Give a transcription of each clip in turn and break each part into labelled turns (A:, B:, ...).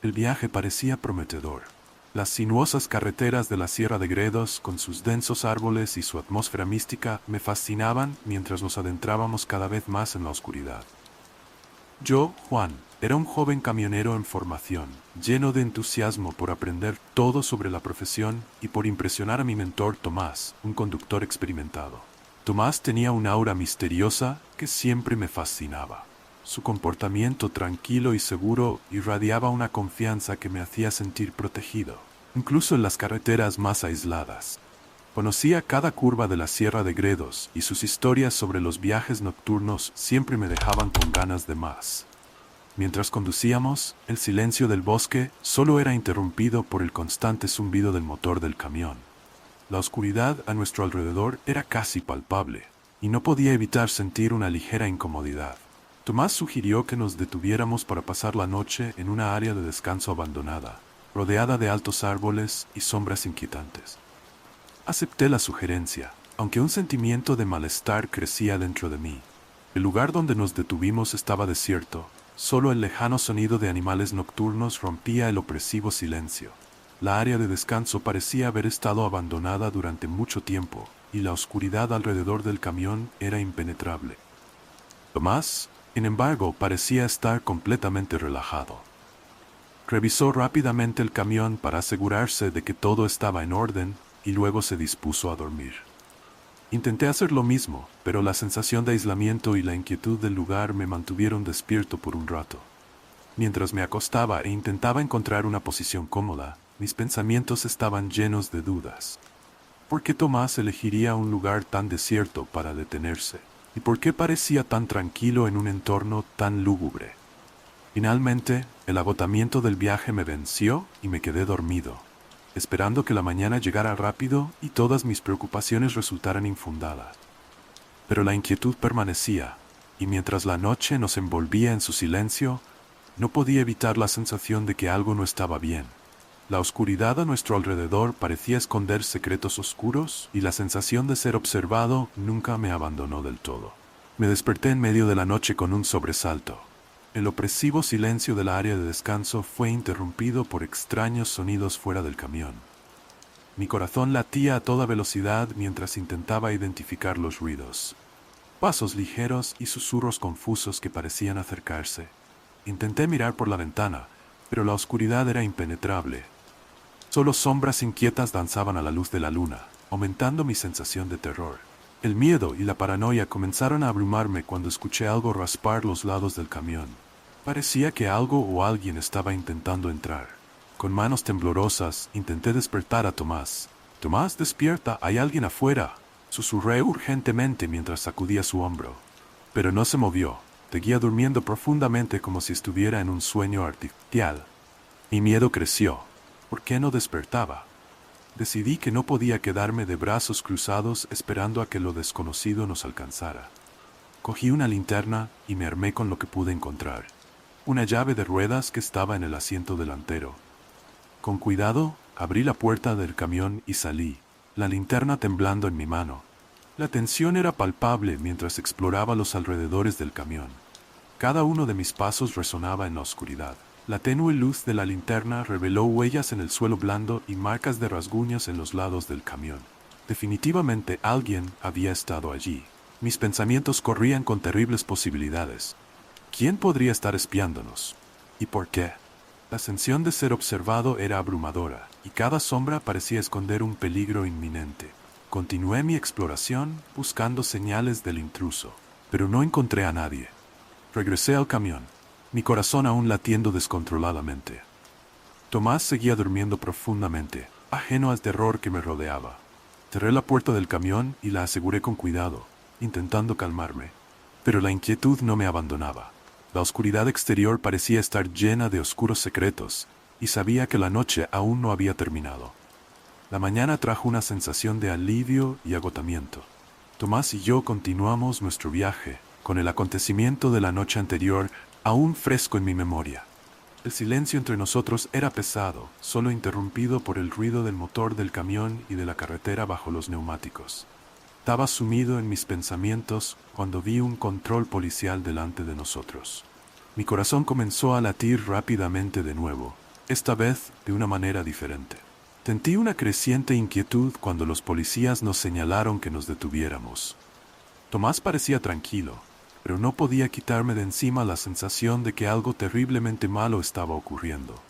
A: El viaje parecía prometedor. Las sinuosas carreteras de la Sierra de Gredos, con sus densos árboles y su atmósfera mística, me fascinaban mientras nos adentrábamos cada vez más en la oscuridad. Yo, Juan, era un joven camionero en formación, lleno de entusiasmo por aprender todo sobre la profesión y por impresionar a mi mentor Tomás, un conductor experimentado. Tomás tenía un aura misteriosa que siempre me fascinaba. Su comportamiento tranquilo y seguro irradiaba una confianza que me hacía sentir protegido, incluso en las carreteras más aisladas. Conocía cada curva de la Sierra de Gredos y sus historias sobre los viajes nocturnos siempre me dejaban con ganas de más. Mientras conducíamos, el silencio del bosque solo era interrumpido por el constante zumbido del motor del camión. La oscuridad a nuestro alrededor era casi palpable, y no podía evitar sentir una ligera incomodidad. Tomás sugirió que nos detuviéramos para pasar la noche en una área de descanso abandonada, rodeada de altos árboles y sombras inquietantes. Acepté la sugerencia, aunque un sentimiento de malestar crecía dentro de mí. El lugar donde nos detuvimos estaba desierto, solo el lejano sonido de animales nocturnos rompía el opresivo silencio. La área de descanso parecía haber estado abandonada durante mucho tiempo, y la oscuridad alrededor del camión era impenetrable. Tomás, sin embargo, parecía estar completamente relajado. Revisó rápidamente el camión para asegurarse de que todo estaba en orden, y luego se dispuso a dormir. Intenté hacer lo mismo, pero la sensación de aislamiento y la inquietud del lugar me mantuvieron despierto por un rato. Mientras me acostaba e intentaba encontrar una posición cómoda, mis pensamientos estaban llenos de dudas. ¿Por qué Tomás elegiría un lugar tan desierto para detenerse? ¿Y por qué parecía tan tranquilo en un entorno tan lúgubre? Finalmente, el agotamiento del viaje me venció y me quedé dormido, esperando que la mañana llegara rápido y todas mis preocupaciones resultaran infundadas. Pero la inquietud permanecía, y mientras la noche nos envolvía en su silencio, no podía evitar la sensación de que algo no estaba bien. La oscuridad a nuestro alrededor parecía esconder secretos oscuros, y la sensación de ser observado nunca me abandonó del todo. Me desperté en medio de la noche con un sobresalto. El opresivo silencio del área de descanso fue interrumpido por extraños sonidos fuera del camión. Mi corazón latía a toda velocidad mientras intentaba identificar los ruidos. Pasos ligeros y susurros confusos que parecían acercarse. Intenté mirar por la ventana, pero la oscuridad era impenetrable. Solo sombras inquietas danzaban a la luz de la luna, aumentando mi sensación de terror. El miedo y la paranoia comenzaron a abrumarme cuando escuché algo raspar los lados del camión. Parecía que algo o alguien estaba intentando entrar. Con manos temblorosas, intenté despertar a Tomás. «Tomás, despierta, hay alguien afuera», susurré urgentemente mientras sacudía su hombro. Pero no se movió, seguía durmiendo profundamente como si estuviera en un sueño artificial. Mi miedo creció. ¿Por qué no despertaba? Decidí que no podía quedarme de brazos cruzados esperando a que lo desconocido nos alcanzara. Cogí una linterna y me armé con lo que pude encontrar. Una llave de ruedas que estaba en el asiento delantero. Con cuidado, abrí la puerta del camión y salí, la linterna temblando en mi mano. La tensión era palpable mientras exploraba los alrededores del camión. Cada uno de mis pasos resonaba en la oscuridad. La tenue luz de la linterna reveló huellas en el suelo blando y marcas de rasguños en los lados del camión. Definitivamente alguien había estado allí. Mis pensamientos corrían con terribles posibilidades. ¿Quién podría estar espiándonos? ¿Y por qué? La sensación de ser observado era abrumadora, y cada sombra parecía esconder un peligro inminente. Continué mi exploración, buscando señales del intruso, pero no encontré a nadie. Regresé al camión, mi corazón aún latiendo descontroladamente. Tomás seguía durmiendo profundamente, ajeno al terror que me rodeaba. Cerré la puerta del camión y la aseguré con cuidado, intentando calmarme. Pero la inquietud no me abandonaba. La oscuridad exterior parecía estar llena de oscuros secretos, y sabía que la noche aún no había terminado. La mañana trajo una sensación de alivio y agotamiento. Tomás y yo continuamos nuestro viaje, con el acontecimiento de la noche anterior aún fresco en mi memoria. El silencio entre nosotros era pesado, solo interrumpido por el ruido del motor del camión y de la carretera bajo los neumáticos. Estaba sumido en mis pensamientos cuando vi un control policial delante de nosotros. Mi corazón comenzó a latir rápidamente de nuevo. esta vez de una manera diferente. Sentí una creciente inquietud cuando los policías nos señalaron que nos detuviéramos. Tomás parecía tranquilo, pero no podía quitarme de encima la sensación de que algo terriblemente malo estaba ocurriendo.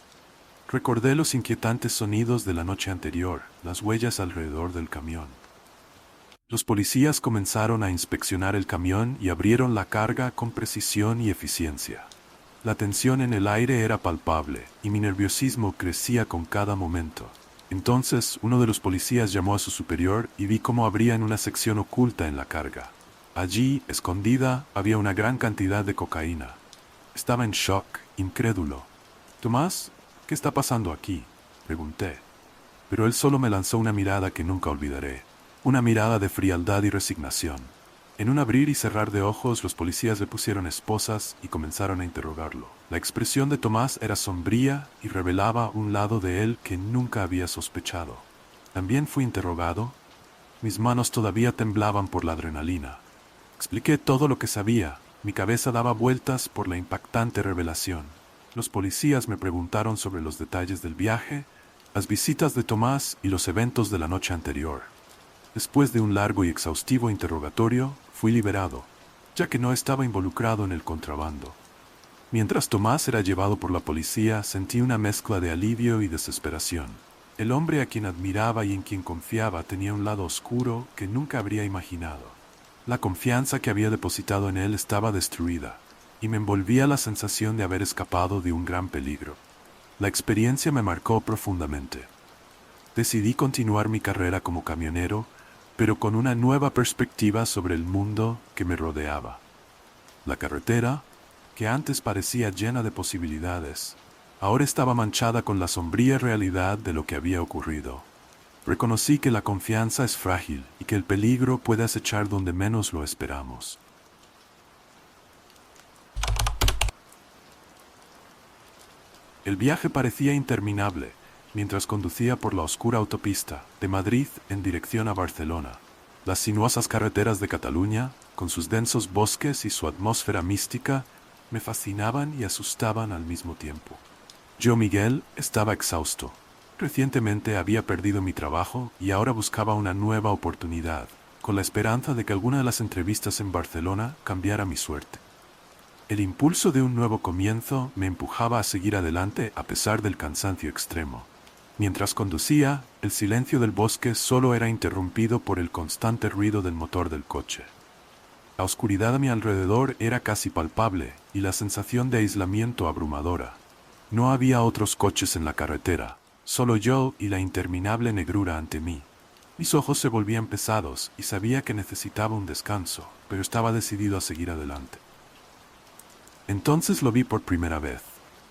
A: Recordé los inquietantes sonidos de la noche anterior, las huellas alrededor del camión. Los policías comenzaron a inspeccionar el camión y abrieron la carga con precisión y eficiencia. La tensión en el aire era palpable y mi nerviosismo crecía con cada momento. Entonces, uno de los policías llamó a su superior y vi cómo abrían una sección oculta en la carga. Allí, escondida, había una gran cantidad de cocaína. Estaba en shock, incrédulo. «Tomás, ¿qué está pasando aquí?», pregunté. Pero él solo me lanzó una mirada que nunca olvidaré. Una mirada de frialdad y resignación. En un abrir y cerrar de ojos, los policías le pusieron esposas y comenzaron a interrogarlo. La expresión de Tomás era sombría y revelaba un lado de él que nunca había sospechado. También fui interrogado. Mis manos todavía temblaban por la adrenalina. Expliqué todo lo que sabía. Mi cabeza daba vueltas por la impactante revelación. Los policías me preguntaron sobre los detalles del viaje, las visitas de Tomás y los eventos de la noche anterior. Después de un largo y exhaustivo interrogatorio, fui liberado, ya que no estaba involucrado en el contrabando. Mientras Tomás era llevado por la policía, sentí una mezcla de alivio y desesperación. El hombre a quien admiraba y en quien confiaba tenía un lado oscuro que nunca habría imaginado. La confianza que había depositado en él estaba destruida, y me envolvía la sensación de haber escapado de un gran peligro. La experiencia me marcó profundamente. Decidí continuar mi carrera como camionero, pero con una nueva perspectiva sobre el mundo que me rodeaba. La carretera, que antes parecía llena de posibilidades, ahora estaba manchada con la sombría realidad de lo que había ocurrido. Reconocí que la confianza es frágil y que el peligro puede acechar donde menos lo esperamos. El viaje parecía interminable, mientras conducía por la oscura autopista de Madrid en dirección a Barcelona. Las sinuosas carreteras de Cataluña, con sus densos bosques y su atmósfera mística, me fascinaban y asustaban al mismo tiempo. Yo, Miguel, estaba exhausto. Recientemente había perdido mi trabajo y ahora buscaba una nueva oportunidad, con la esperanza de que alguna de las entrevistas en Barcelona cambiara mi suerte. El impulso de un nuevo comienzo me empujaba a seguir adelante a pesar del cansancio extremo. Mientras conducía, el silencio del bosque solo era interrumpido por el constante ruido del motor del coche. La oscuridad a mi alrededor era casi palpable y la sensación de aislamiento abrumadora. No había otros coches en la carretera, solo yo y la interminable negrura ante mí. Mis ojos se volvían pesados y sabía que necesitaba un descanso, pero estaba decidido a seguir adelante. Entonces lo vi por primera vez.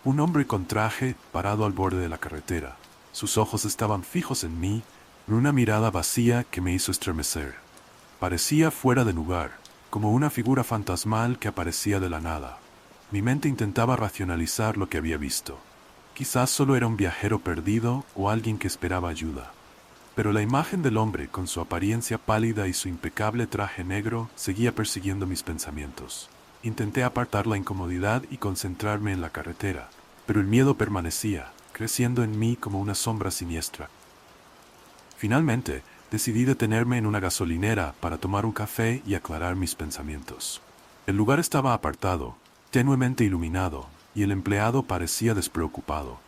A: Un hombre con traje parado al borde de la carretera. Sus ojos estaban fijos en mí, con una mirada vacía que me hizo estremecer. Parecía fuera de lugar, como una figura fantasmal que aparecía de la nada. Mi mente intentaba racionalizar lo que había visto. Quizás solo era un viajero perdido o alguien que esperaba ayuda. Pero la imagen del hombre, con su apariencia pálida y su impecable traje negro, seguía persiguiendo mis pensamientos. Intenté apartar la incomodidad y concentrarme en la carretera, pero el miedo permanecía, creciendo en mí como una sombra siniestra. Finalmente, decidí detenerme en una gasolinera para tomar un café y aclarar mis pensamientos. El lugar estaba apartado, tenuemente iluminado, y el empleado parecía despreocupado.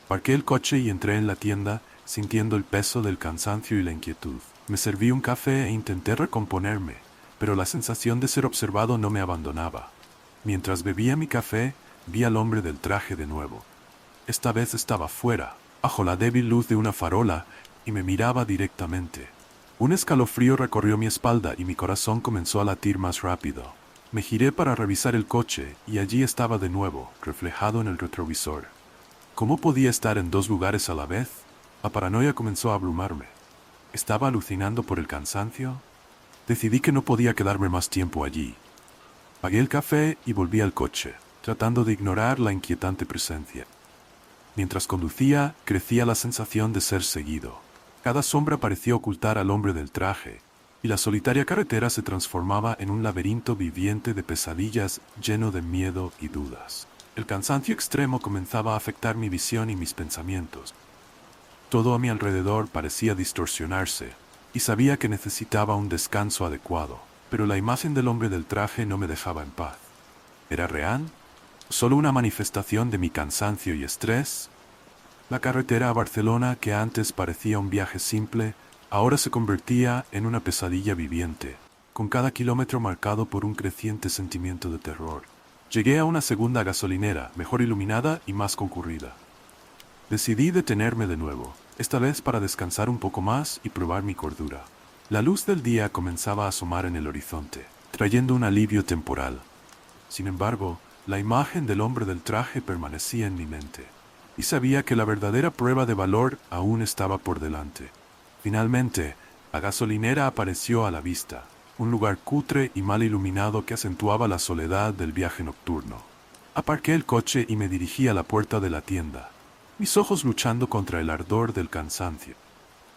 A: Parqué el coche y entré en la tienda, sintiendo el peso del cansancio y la inquietud. Me serví un café e intenté recomponerme, pero la sensación de ser observado no me abandonaba. Mientras bebía mi café, vi al hombre del traje de nuevo. Esta vez estaba fuera, bajo la débil luz de una farola, y me miraba directamente. Un escalofrío recorrió mi espalda y mi corazón comenzó a latir más rápido. Me giré para revisar el coche y allí estaba de nuevo, reflejado en el retrovisor. ¿Cómo podía estar en dos lugares a la vez? La paranoia comenzó a abrumarme. ¿Estaba alucinando por el cansancio? Decidí que no podía quedarme más tiempo allí. Pagué el café y volví al coche, tratando de ignorar la inquietante presencia. Mientras conducía, crecía la sensación de ser seguido. Cada sombra parecía ocultar al hombre del traje, y la solitaria carretera se transformaba en un laberinto viviente de pesadillas lleno de miedo y dudas. El cansancio extremo comenzaba a afectar mi visión y mis pensamientos. Todo a mi alrededor parecía distorsionarse, y sabía que necesitaba un descanso adecuado, pero la imagen del hombre del traje no me dejaba en paz. ¿Era real? ¿Solo una manifestación de mi cansancio y estrés? La carretera a Barcelona, que antes parecía un viaje simple, ahora se convertía en una pesadilla viviente, con cada kilómetro marcado por un creciente sentimiento de terror. Llegué a una segunda gasolinera, mejor iluminada y más concurrida. Decidí detenerme de nuevo, esta vez para descansar un poco más y probar mi cordura. La luz del día comenzaba a asomar en el horizonte, trayendo un alivio temporal. Sin embargo, la imagen del hombre del traje permanecía en mi mente, y sabía que la verdadera prueba de valor aún estaba por delante. Finalmente, la gasolinera apareció a la vista, un lugar cutre y mal iluminado que acentuaba la soledad del viaje nocturno. Aparqué el coche y me dirigí a la puerta de la tienda, mis ojos luchando contra el ardor del cansancio.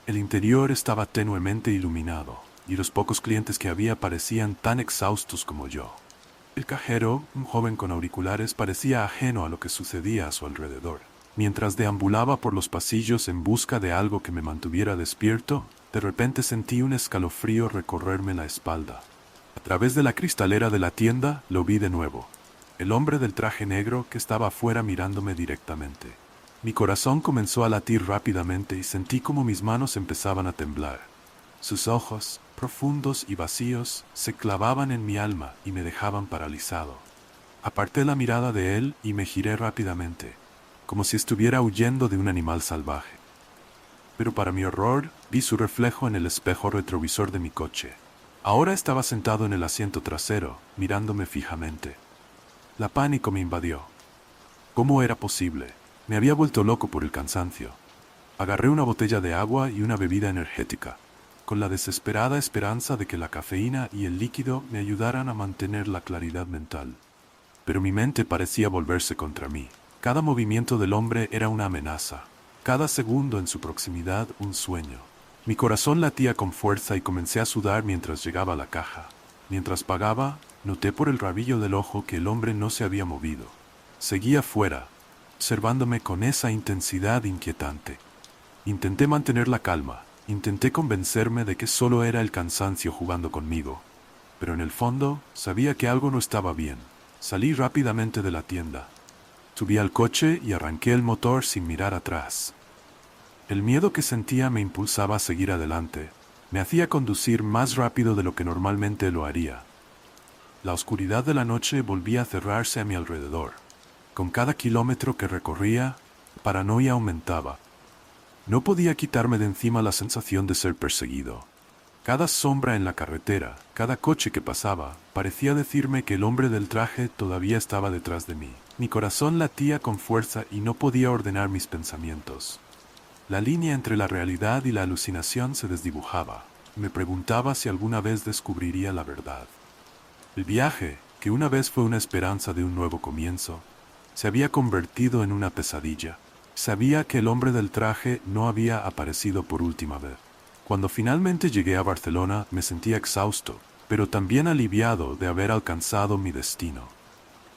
A: El interior estaba tenuemente iluminado, y los pocos clientes que había parecían tan exhaustos como yo. El cajero, un joven con auriculares, parecía ajeno a lo que sucedía a su alrededor. Mientras deambulaba por los pasillos en busca de algo que me mantuviera despierto, de repente sentí un escalofrío recorrerme la espalda. A través de la cristalera de la tienda lo vi de nuevo, el hombre del traje negro que estaba afuera mirándome directamente. Mi corazón comenzó a latir rápidamente y sentí como mis manos empezaban a temblar. Sus ojos, profundos y vacíos, se clavaban en mi alma y me dejaban paralizado. Aparté la mirada de él y me giré rápidamente, como si estuviera huyendo de un animal salvaje. Pero para mi horror, vi su reflejo en el espejo retrovisor de mi coche. Ahora estaba sentado en el asiento trasero, mirándome fijamente. La pánico me invadió. ¿Cómo era posible? Me había vuelto loco por el cansancio. Agarré una botella de agua y una bebida energética, con la desesperada esperanza de que la cafeína y el líquido me ayudaran a mantener la claridad mental. Pero mi mente parecía volverse contra mí. Cada movimiento del hombre era una amenaza, cada segundo en su proximidad un sueño. Mi corazón latía con fuerza y comencé a sudar mientras llegaba a la caja. Mientras pagaba, noté por el rabillo del ojo que el hombre no se había movido. Seguía fuera, observándome con esa intensidad inquietante. Intenté mantener la calma, intenté convencerme de que solo era el cansancio jugando conmigo, pero en el fondo sabía que algo no estaba bien. Salí rápidamente de la tienda. Subí al coche y arranqué el motor sin mirar atrás. El miedo que sentía me impulsaba a seguir adelante, me hacía conducir más rápido de lo que normalmente lo haría. La oscuridad de la noche volvía a cerrarse a mi alrededor. Con cada kilómetro que recorría, la paranoia aumentaba. No podía quitarme de encima la sensación de ser perseguido. Cada sombra en la carretera, cada coche que pasaba, parecía decirme que el hombre del traje todavía estaba detrás de mí. Mi corazón latía con fuerza y no podía ordenar mis pensamientos. La línea entre la realidad y la alucinación se desdibujaba. Me preguntaba si alguna vez descubriría la verdad. El viaje, que una vez fue una esperanza de un nuevo comienzo, se había convertido en una pesadilla. Sabía que el hombre del traje no había aparecido por última vez. Cuando finalmente llegué a Barcelona me sentía exhausto, pero también aliviado de haber alcanzado mi destino.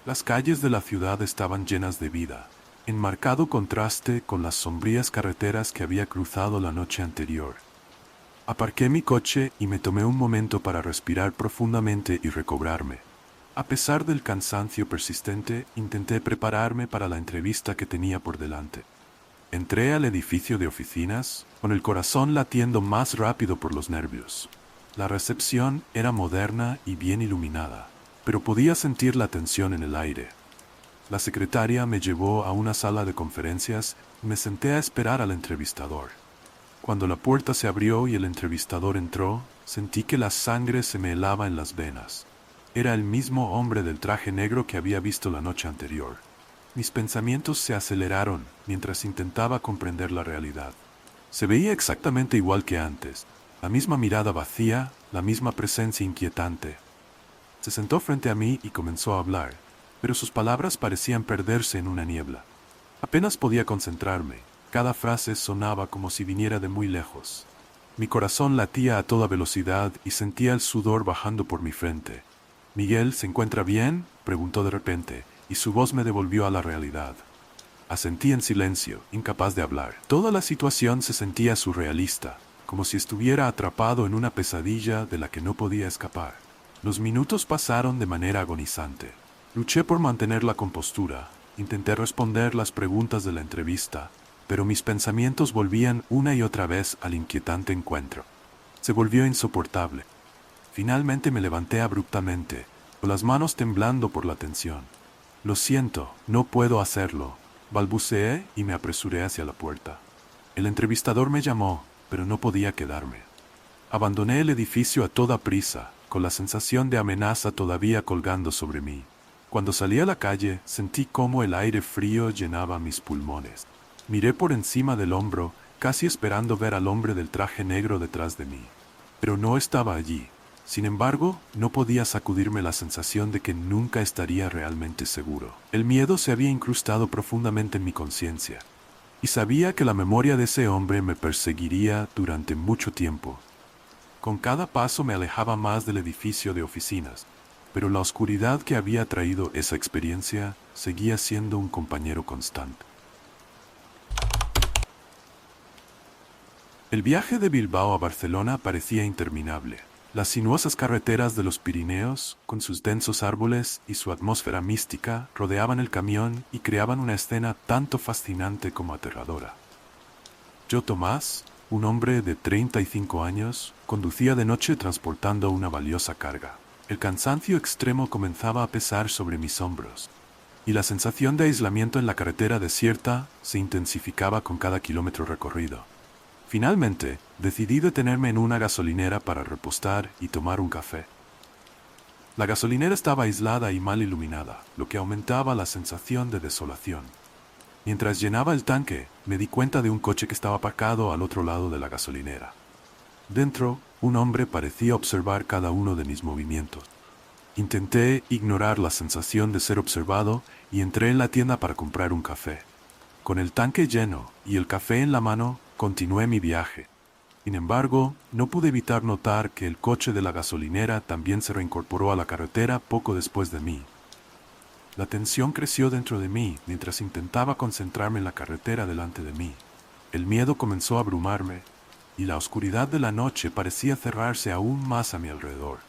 A: Las calles de la ciudad estaban llenas de vida, en marcado contraste con las sombrías carreteras que había cruzado la noche anterior. Aparqué mi coche y me tomé un momento para respirar profundamente y recobrarme. A pesar del cansancio persistente, intenté prepararme para la entrevista que tenía por delante. Entré al edificio de oficinas, con el corazón latiendo más rápido por los nervios. La recepción era moderna y bien iluminada, pero podía sentir la tensión en el aire. La secretaria me llevó a una sala de conferencias y me senté a esperar al entrevistador. Cuando la puerta se abrió y el entrevistador entró, sentí que la sangre se me helaba en las venas. Era el mismo hombre del traje negro que había visto la noche anterior. Mis pensamientos se aceleraron mientras intentaba comprender la realidad. Se veía exactamente igual que antes, la misma mirada vacía, la misma presencia inquietante. Se sentó frente a mí y comenzó a hablar, pero sus palabras parecían perderse en una niebla. Apenas podía concentrarme, cada frase sonaba como si viniera de muy lejos. Mi corazón latía a toda velocidad y sentía el sudor bajando por mi frente. «¿Miguel se encuentra bien?», preguntó de repente, y su voz me devolvió a la realidad. Asentí en silencio, incapaz de hablar. Toda la situación se sentía surrealista, como si estuviera atrapado en una pesadilla de la que no podía escapar. Los minutos pasaron de manera agonizante. Luché por mantener la compostura, intenté responder las preguntas de la entrevista, pero mis pensamientos volvían una y otra vez al inquietante encuentro. Se volvió insoportable. Finalmente me levanté abruptamente, con las manos temblando por la tensión. Lo siento, no puedo hacerlo, balbuceé y me apresuré hacia la puerta. El entrevistador me llamó, pero no podía quedarme. Abandoné el edificio a toda prisa, con la sensación de amenaza todavía colgando sobre mí. Cuando salí a la calle, sentí cómo el aire frío llenaba mis pulmones. Miré por encima del hombro, casi esperando ver al hombre del traje negro detrás de mí. Pero no estaba allí. Sin embargo, no podía sacudirme la sensación de que nunca estaría realmente seguro. El miedo se había incrustado profundamente en mi conciencia, y sabía que la memoria de ese hombre me perseguiría durante mucho tiempo. Con cada paso me alejaba más del edificio de oficinas, pero la oscuridad que había traído esa experiencia seguía siendo un compañero constante. El viaje de Bilbao a Barcelona parecía interminable. Las sinuosas carreteras de los Pirineos, con sus densos árboles y su atmósfera mística, rodeaban el camión y creaban una escena tanto fascinante como aterradora. Yo, Tomás, un hombre de 35 años, conducía de noche transportando una valiosa carga. El cansancio extremo comenzaba a pesar sobre mis hombros, y la sensación de aislamiento en la carretera desierta se intensificaba con cada kilómetro recorrido. Finalmente, decidí detenerme en una gasolinera para repostar y tomar un café. La gasolinera estaba aislada y mal iluminada, lo que aumentaba la sensación de desolación. Mientras llenaba el tanque, me di cuenta de un coche que estaba aparcado al otro lado de la gasolinera. Dentro, un hombre parecía observar cada uno de mis movimientos. Intenté ignorar la sensación de ser observado y entré en la tienda para comprar un café. Con el tanque lleno y el café en la mano, continué mi viaje. Sin embargo, no pude evitar notar que el coche de la gasolinera también se reincorporó a la carretera poco después de mí. La tensión creció dentro de mí mientras intentaba concentrarme en la carretera delante de mí. El miedo comenzó a abrumarme, y la oscuridad de la noche parecía cerrarse aún más a mi alrededor.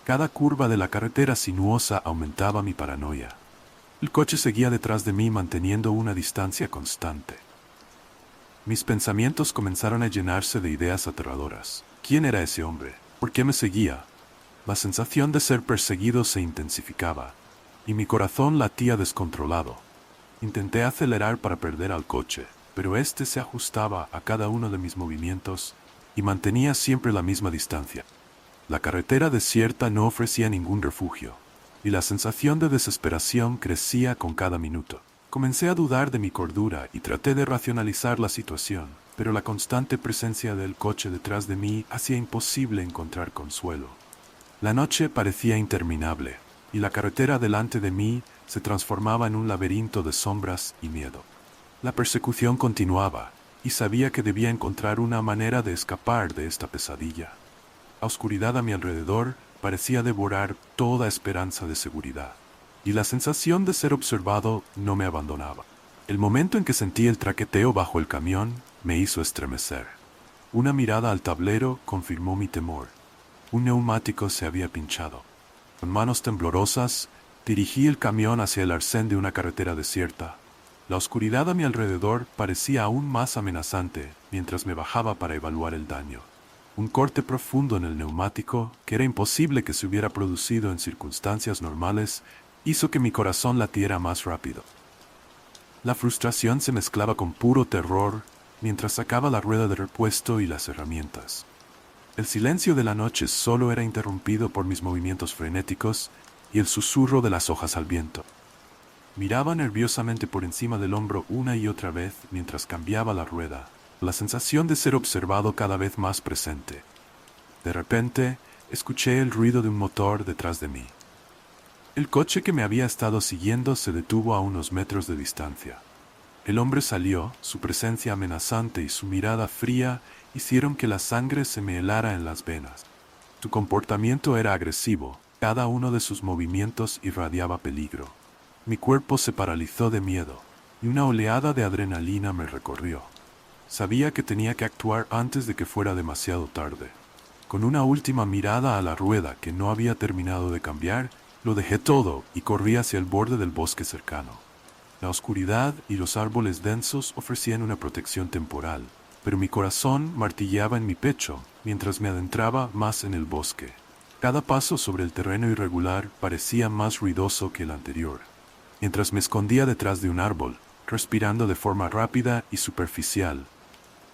A: Cada curva de la carretera sinuosa aumentaba mi paranoia. El coche seguía detrás de mí manteniendo una distancia constante. Mis pensamientos comenzaron a llenarse de ideas aterradoras. ¿Quién era ese hombre? ¿Por qué me seguía? La sensación de ser perseguido se intensificaba, y mi corazón latía descontrolado. Intenté acelerar para perder al coche, pero este se ajustaba a cada uno de mis movimientos y mantenía siempre la misma distancia. La carretera desierta no ofrecía ningún refugio, y la sensación de desesperación crecía con cada minuto. Comencé a dudar de mi cordura y traté de racionalizar la situación, pero la constante presencia del coche detrás de mí hacía imposible encontrar consuelo. La noche parecía interminable, y la carretera delante de mí se transformaba en un laberinto de sombras y miedo. La persecución continuaba, y sabía que debía encontrar una manera de escapar de esta pesadilla. La oscuridad a mi alrededor parecía devorar toda esperanza de seguridad, y la sensación de ser observado no me abandonaba. El momento en que sentí el traqueteo bajo el camión me hizo estremecer. Una mirada al tablero confirmó mi temor. Un neumático se había pinchado. Con manos temblorosas, dirigí el camión hacia el arcén de una carretera desierta. La oscuridad a mi alrededor parecía aún más amenazante mientras me bajaba para evaluar el daño. Un corte profundo en el neumático, que era imposible que se hubiera producido en circunstancias normales, hizo que mi corazón latiera más rápido. La frustración se mezclaba con puro terror mientras sacaba la rueda de repuesto y las herramientas. El silencio de la noche solo era interrumpido por mis movimientos frenéticos y el susurro de las hojas al viento. Miraba nerviosamente por encima del hombro una y otra vez mientras cambiaba la rueda, la sensación de ser observado cada vez más presente. De repente, escuché el ruido de un motor detrás de mí. El coche que me había estado siguiendo se detuvo a unos metros de distancia. El hombre salió, su presencia amenazante y su mirada fría hicieron que la sangre se me helara en las venas. Su comportamiento era agresivo, cada uno de sus movimientos irradiaba peligro. Mi cuerpo se paralizó de miedo, y una oleada de adrenalina me recorrió. Sabía que tenía que actuar antes de que fuera demasiado tarde. Con una última mirada a la rueda que no había terminado de cambiar, lo dejé todo y corrí hacia el borde del bosque cercano. La oscuridad y los árboles densos ofrecían una protección temporal, pero mi corazón martilleaba en mi pecho mientras me adentraba más en el bosque. Cada paso sobre el terreno irregular parecía más ruidoso que el anterior. Mientras me escondía detrás de un árbol, respirando de forma rápida y superficial.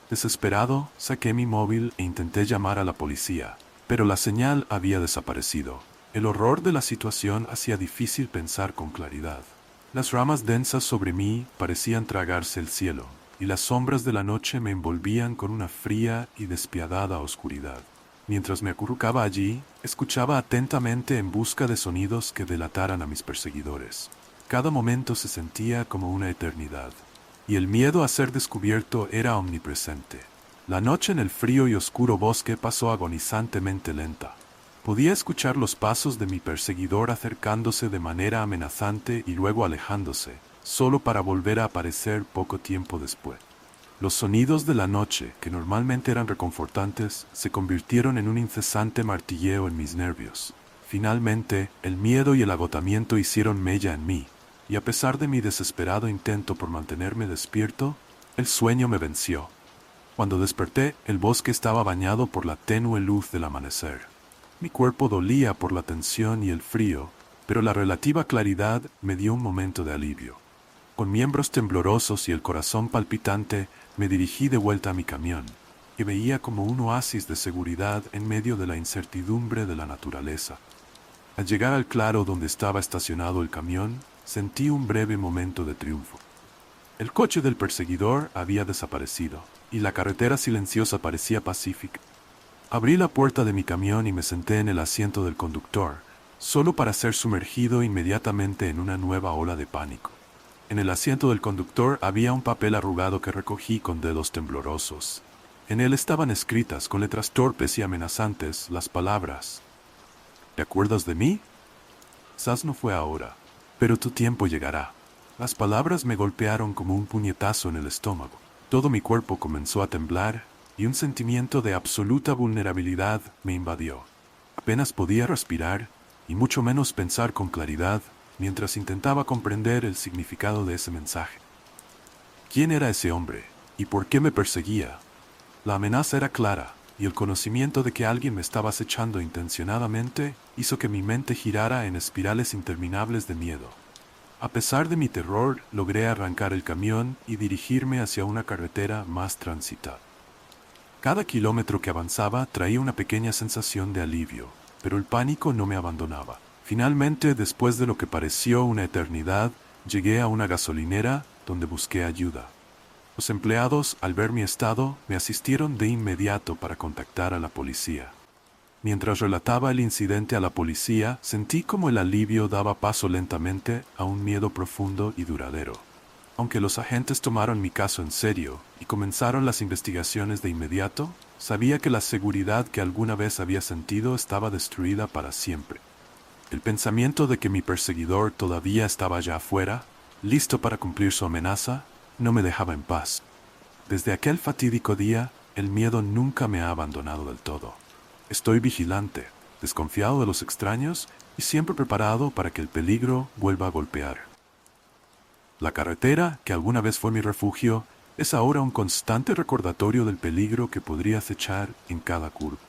A: Desesperado, saqué mi móvil e intenté llamar a la policía, pero la señal había desaparecido. El horror de la situación hacía difícil pensar con claridad. Las ramas densas sobre mí parecían tragarse el cielo, y las sombras de la noche me envolvían con una fría y despiadada oscuridad. Mientras me acurrucaba allí, escuchaba atentamente en busca de sonidos que delataran a mis perseguidores. Cada momento se sentía como una eternidad, y el miedo a ser descubierto era omnipresente. La noche en el frío y oscuro bosque pasó agonizantemente lenta. Podía escuchar los pasos de mi perseguidor acercándose de manera amenazante y luego alejándose, solo para volver a aparecer poco tiempo después. Los sonidos de la noche, que normalmente eran reconfortantes, se convirtieron en un incesante martilleo en mis nervios. Finalmente, el miedo y el agotamiento hicieron mella en mí, y a pesar de mi desesperado intento por mantenerme despierto, el sueño me venció. Cuando desperté, el bosque estaba bañado por la tenue luz del amanecer. Mi cuerpo dolía por la tensión y el frío, pero la relativa claridad me dio un momento de alivio. Con miembros temblorosos y el corazón palpitante, me dirigí de vuelta a mi camión, que veía como un oasis de seguridad en medio de la incertidumbre de la naturaleza. Al llegar al claro donde estaba estacionado el camión, sentí un breve momento de triunfo. El coche del perseguidor había desaparecido, y la carretera silenciosa parecía pacífica. Abrí la puerta de mi camión y me senté en el asiento del conductor, solo para ser sumergido inmediatamente en una nueva ola de pánico. En el asiento del conductor había un papel arrugado que recogí con dedos temblorosos. En él estaban escritas con letras torpes y amenazantes las palabras: ¿te acuerdas de mí? Quizás no fue ahora, pero tu tiempo llegará. Las palabras me golpearon como un puñetazo en el estómago. Todo mi cuerpo comenzó a temblar y un sentimiento de absoluta vulnerabilidad me invadió. Apenas podía respirar y mucho menos pensar con claridad mientras intentaba comprender el significado de ese mensaje. ¿Quién era ese hombre y por qué me perseguía? La amenaza era clara, y el conocimiento de que alguien me estaba acechando intencionadamente hizo que mi mente girara en espirales interminables de miedo. A pesar de mi terror, logré arrancar el camión y dirigirme hacia una carretera más transitada. Cada kilómetro que avanzaba traía una pequeña sensación de alivio, pero el pánico no me abandonaba. Finalmente, después de lo que pareció una eternidad, llegué a una gasolinera donde busqué ayuda. Los empleados, al ver mi estado, me asistieron de inmediato para contactar a la policía. Mientras relataba el incidente a la policía, sentí como el alivio daba paso lentamente a un miedo profundo y duradero. Aunque los agentes tomaron mi caso en serio y comenzaron las investigaciones de inmediato, sabía que la seguridad que alguna vez había sentido estaba destruida para siempre. El pensamiento de que mi perseguidor todavía estaba allá afuera, listo para cumplir su amenaza, no me dejaba en paz. Desde aquel fatídico día, el miedo nunca me ha abandonado del todo. Estoy vigilante, desconfiado de los extraños y siempre preparado para que el peligro vuelva a golpear. La carretera, que alguna vez fue mi refugio, es ahora un constante recordatorio del peligro que podría acechar en cada curva.